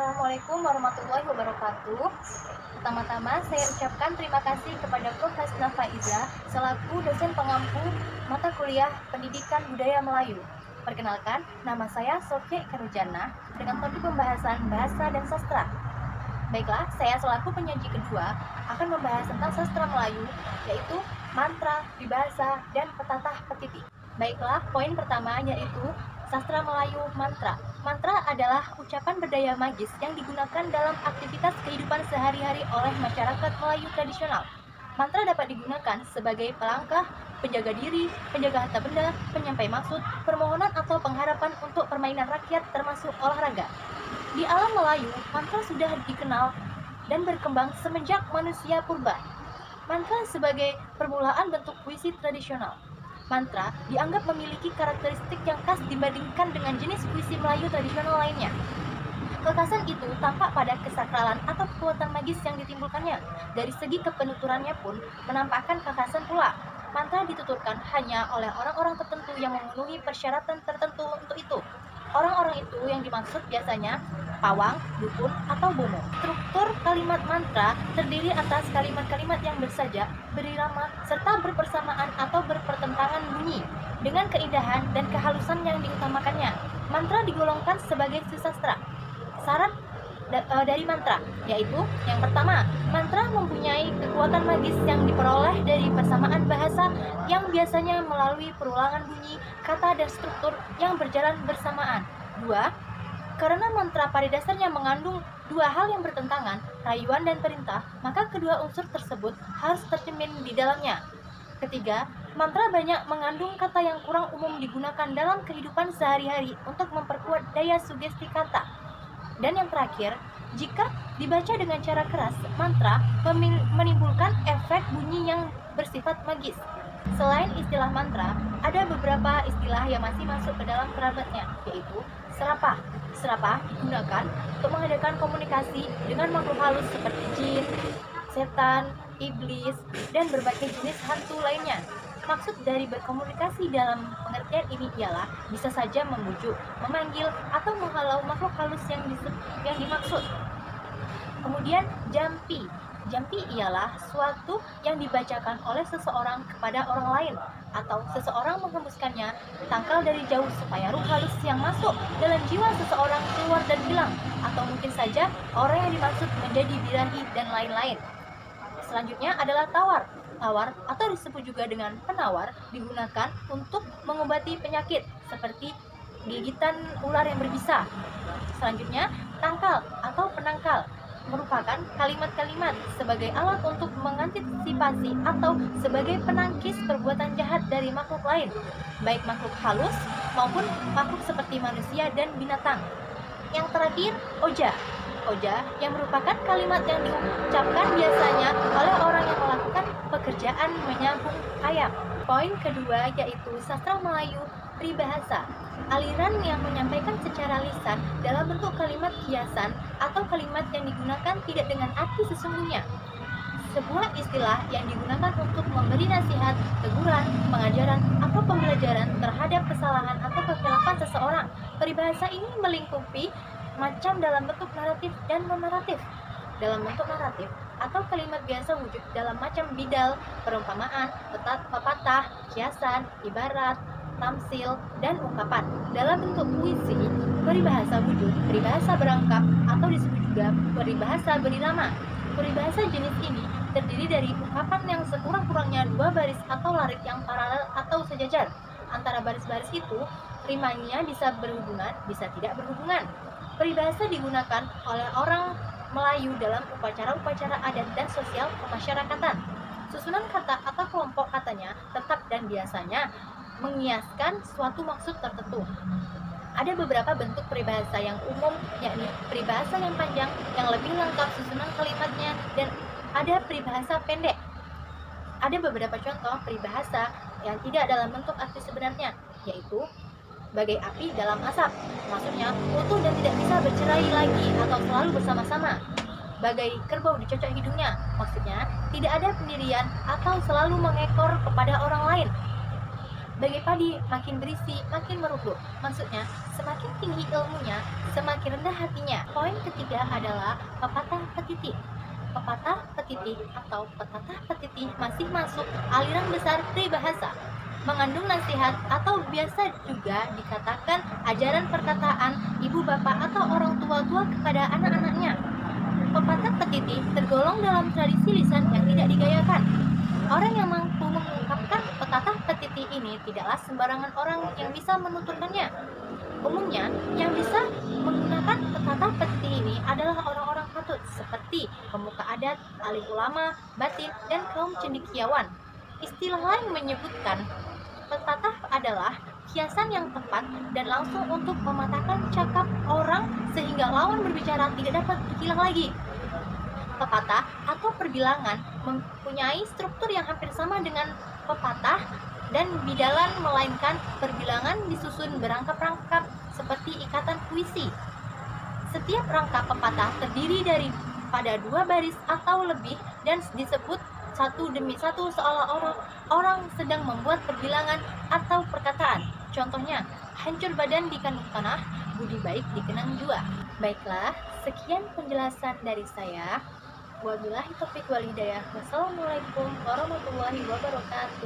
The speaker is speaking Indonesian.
Assalamualaikum warahmatullahi wabarakatuh. Pertama-tama saya ucapkan terima kasih kepada Prof. Hasna Faiza selaku dosen pengampu mata kuliah Pendidikan Budaya Melayu. Perkenalkan, nama saya Sofia Ikarujana dengan topik pembahasan bahasa dan sastra. Baiklah, saya selaku penyaji kedua akan membahas tentang sastra Melayu, yaitu mantra, peribahasa, dan petatah petiti. Baiklah, poin pertama yaitu sastra Melayu mantra. Mantra adalah ucapan berdaya magis yang digunakan dalam aktivitas kehidupan sehari-hari oleh masyarakat Melayu tradisional. Mantra dapat digunakan sebagai pelangkah, penjaga diri, penjaga harta benda, penyampai maksud, permohonan atau pengharapan untuk permainan rakyat termasuk olahraga. Di alam Melayu, mantra sudah dikenal dan berkembang semenjak manusia purba. Mantra sebagai permulaan bentuk puisi tradisional. Mantra dianggap memiliki karakteristik yang khas dibandingkan dengan jenis puisi Melayu tradisional lainnya. Kekhasan itu tampak pada kesakralan atau kekuatan magis yang ditimbulkannya. Dari segi kepenuturannya pun menampakkan kekhasan pula. Mantra dituturkan hanya oleh orang-orang tertentu yang memenuhi persyaratan tertentu untuk itu. Orang-orang itu yang dimaksud biasanya pawang, dukun, atau bomo. Struktur kalimat mantra terdiri atas kalimat-kalimat yang bersajak, berirama, serta berpersamaan atau berpertentangan bunyi dengan keindahan dan kehalusan yang diutamakannya. Mantra digolongkan sebagai sastra. Syarat dari mantra yaitu yang pertama, mantra mempunyai kekuatan magis yang diperoleh dari persamaan bahasa yang biasanya melalui perulangan bunyi, kata, dan struktur yang berjalan bersamaan. 2. Karena mantra pada dasarnya mengandung dua hal yang bertentangan, rayuan dan perintah, maka kedua unsur tersebut harus tercermin di dalamnya. Ketiga, mantra banyak mengandung kata yang kurang umum digunakan dalam kehidupan sehari-hari untuk memperkuat daya sugesti kata. Dan yang terakhir, jika dibaca dengan cara keras, mantra menimbulkan efek bunyi yang bersifat magis. Selain istilah mantra, ada beberapa istilah yang masih masuk ke dalam kerabatnya, yaitu serapah. Serapah digunakan untuk mengadakan komunikasi dengan makhluk halus seperti jin, setan, iblis, dan berbagai jenis hantu lainnya. Maksud dari berkomunikasi dalam pengertian ini ialah bisa saja memujuk, memanggil, atau menghalau makhluk halus yang dimaksud. Kemudian jampi. Jampi ialah suatu yang dibacakan oleh seseorang kepada orang lain, atau seseorang menghembuskannya tangkal dari jauh supaya ruh halus yang masuk dalam jiwa seseorang keluar dan hilang, atau mungkin saja orang yang dimaksud menjadi birahi dan lain-lain. Selanjutnya adalah tawar. Tawar atau disebut juga dengan penawar digunakan untuk mengobati penyakit seperti gigitan ular yang berbisa. Selanjutnya, tangkal atau penangkal merupakan kalimat-kalimat sebagai alat untuk mengantisipasi atau sebagai penangkis perbuatan jahat dari makhluk lain, baik makhluk halus maupun makhluk seperti manusia dan binatang. Yang terakhir, oja. Oja yang merupakan kalimat yang diucapkan biasanya oleh orang yang melakukan pekerjaan menyambung ayam. Poin kedua yaitu sastra Melayu peribahasa. Aliran yang menyampaikan secara lisan dalam bentuk kalimat hiasan atau kalimat yang digunakan tidak dengan arti sesungguhnya. Sebuah istilah yang digunakan untuk memberi nasihat, teguran, pengajaran, atau pembelajaran terhadap kesalahan atau kekhilafan seseorang. Peribahasa ini melingkupi macam dalam bentuk naratif dan non-naratif. Dalam bentuk naratif atau kalimat biasa wujud dalam macam bidal, perumpamaan, pepatah, kiasan, ibarat, tamsil, dan ungkapan. Dalam bentuk puisi, peribahasa wujud, peribahasa berangkap, atau disebut juga peribahasa berirama. Peribahasa jenis ini terdiri dari ungkapan yang sekurang-kurangnya dua baris atau larik yang paralel atau sejajar. Antara baris-baris itu, rimanya bisa berhubungan, bisa tidak berhubungan. Peribahasa digunakan oleh orang Melayu dalam upacara-upacara adat dan sosial kemasyarakatan. Susunan kata atau kelompok katanya tetap dan biasanya mengiaskan suatu maksud tertentu. Ada beberapa bentuk peribahasa yang umum, yakni peribahasa yang panjang yang lebih lengkap susunan kalimatnya, dan ada peribahasa pendek. Ada beberapa contoh peribahasa yang tidak dalam bentuk arti sebenarnya, yaitu bagai api dalam asap, maksudnya utuh dan tidak bisa bercerai lagi atau selalu bersama-sama. Bagai kerbau dicocok hidungnya, maksudnya tidak ada pendirian atau selalu mengekor kepada orang lain. Bagai padi, makin berisi, makin merunduk. Maksudnya, semakin tinggi ilmunya, semakin rendah hatinya. Poin ketiga adalah pepatah petitik. Pepatah petitik atau petatah petitik masih masuk aliran besar peribahasa. Mengandung nasihat atau biasa juga dikatakan ajaran perkataan ibu bapak atau orang tua-tua kepada anak-anaknya. Pepatah petitik tergolong dalam tradisi lisan yang tidak digayakan. Orang yang mampu mengungkapkan pepatah petitik ini tidaklah sembarangan orang yang bisa menuturkannya. Umumnya, yang bisa menggunakan pepatah petitik ini adalah orang-orang patut seperti pemuka adat, alim ulama, batin, dan kaum cendekiawan. Istilah lain menyebutkan pepatah adalah kiasan yang tepat dan langsung untuk mematahkan cakap orang sehingga lawan berbicara tidak dapat berkilah lagi. Pepatah atau perbilangan mempunyai struktur yang hampir sama dengan pepatah dan bidalan, melainkan perbilangan disusun berangkap-rangkap seperti ikatan puisi. Setiap rangkap pepatah terdiri daripada 2 baris atau lebih dan disebut satu demi satu seolah-olah orang sedang membuat perbilangan atau perkataan. Contohnya, hancur badan dikandung tanah, budi baik dikenang jua. Baiklah, sekian penjelasan dari saya. Wabillahi taufiq wal hidayah. Wassalamualaikum warahmatullahi wabarakatuh.